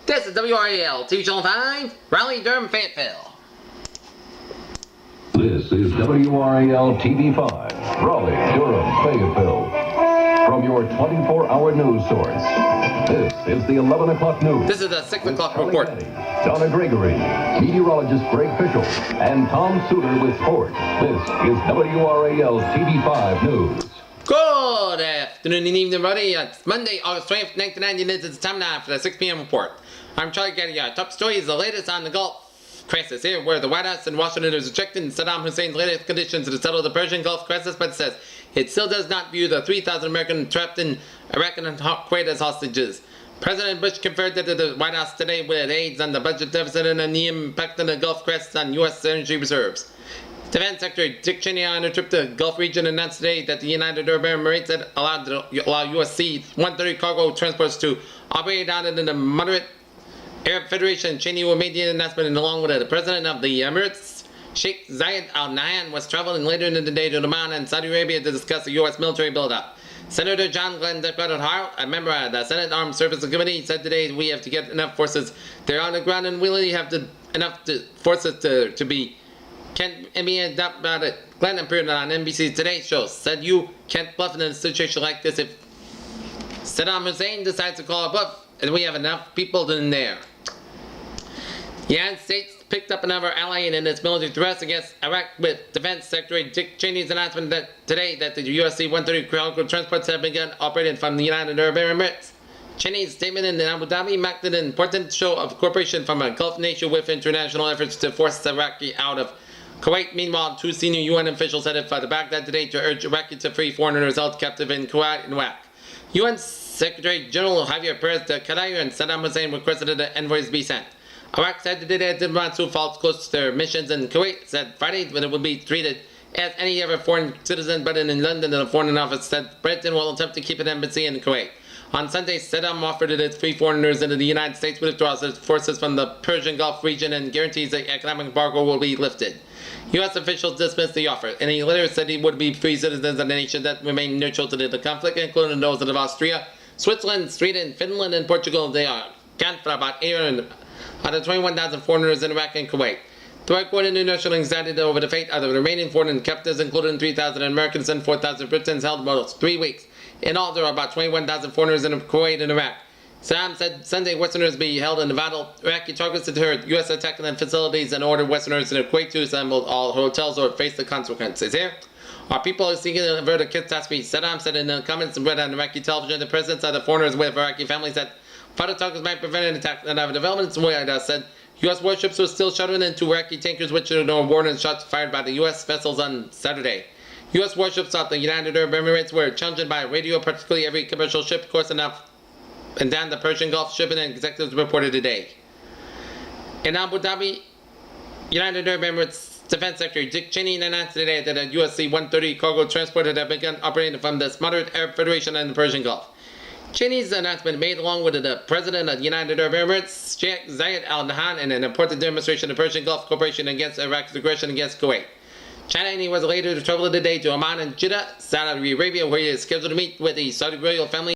This is WRAL-TV Channel 5, Raleigh, Durham, Fayetteville. This is WRAL-TV-5, Raleigh, Durham, Fayetteville. From your 24-hour news source, this is the 11 o'clock news. This is the 6 o'clock report. Donna Gregory, meteorologist Greg Fischel, and Tom Suter with sports. This is WRAL-TV-5 News. Good afternoon and evening, everybody. It's Monday, August 20th, 1990, and it's time now for the 6 p.m. report. I'm Charlie getting your top stories, the latest on the Gulf crisis here, where the White House in Washington is rejecting Saddam Hussein's latest conditions to settle the Persian Gulf crisis, but says it still does not view the 3,000 Americans trapped in Iraq and Kuwait as hostages. President Bush conferred at the White House today with aides on the budget deficit and the impact on the Gulf crisis on U.S. energy reserves. Defense Secretary Dick Cheney on a trip to the Gulf region announced today that the United Arab Emirates had allowed U.S. C-130 cargo transports to operate out in the moderate Arab Federation. Cheney will make the announcement along with the President of the Emirates, Sheikh Zayed Al Nahyan, was traveling later in the day to Oman and Saudi Arabia to discuss the U.S. military buildup. Senator John Glenn Hart, a member of the Senate Armed Services Committee, said today we have to get enough forces there on the ground, and we really have enough forces to be. Can't be a doubt about it. Glenn appeared on NBC's Today Show, said you can't bluff in a situation like this if Saddam Hussein decides to call a bluff, and we have enough people in there. The United States picked up another ally in its military thrust against Iraq with Defense Secretary Dick Cheney's announcement today that the U.S. C-130 cargo transports have begun operating from the United Arab Emirates. Cheney's statement in Abu Dhabi marked an important show of cooperation from a Gulf nation with international efforts to force Iraqi out of Kuwait. Meanwhile, two senior UN officials headed for Baghdad today to urge Iraqi to free foreigners held captive in Kuwait and Iraq. UN Secretary General Javier Perez de Cadair and Saddam Hussein requested that the envoys be sent. Iraq said today that diplomats who fall close to their missions in Kuwait said Friday that it would be treated as any other foreign citizen, but in London the Foreign Office said Britain will attempt to keep an embassy in Kuwait. On Sunday, Saddam offered its free foreigners into the United States would withdraw its forces from the Persian Gulf region and guarantees that economic embargo will be lifted. U.S. officials dismissed the offer, and he later said he would be free citizens of the nation that remain neutral to the conflict, including those of Austria, Switzerland, Sweden, Finland, and Portugal. They account for about 800 out of 21,000 foreigners in Iraq and Kuwait. The record international anxiety over the fate of the remaining foreign captives, including 3,000 Americans and 4,000 Britons, held almost 3 weeks. In all, there are about 21,000 foreigners in Kuwait and Iraq. Saddam said Sunday Westerners be held in the battle. Iraqi targets deterred U.S. attacking on facilities and ordered Westerners in Kuwait to assemble all hotels or face the consequences. Here, our people are seeking to avert a catastrophe. Saddam said in the comments read on Iraqi television, the presence of the foreigners with Iraqi families that fought targets might prevent an attack. And other developments, White House said U.S. warships were still shuttling into Iraqi tankers, which there were warning shots fired by the U.S. vessels on Saturday. U.S. warships off the United Arab Emirates were challenged by radio, particularly every commercial ship course enough and down the Persian Gulf, shipping and executives reported today. In Abu Dhabi, United Arab Emirates Defense Secretary Dick Cheney announced today that a U.S. C-130 cargo transporter had begun operating from the moderate Arab Federation and the Persian Gulf. Cheney's announcement made along with the President of the United Arab Emirates, Sheikh Zayed Al Nahyan, in an important demonstration of the Persian Gulf cooperation against Iraq's aggression against Kuwait. Cheney was later to travel today to Oman and Jeddah, Saudi Arabia, where he is scheduled to meet with the Saudi royal family.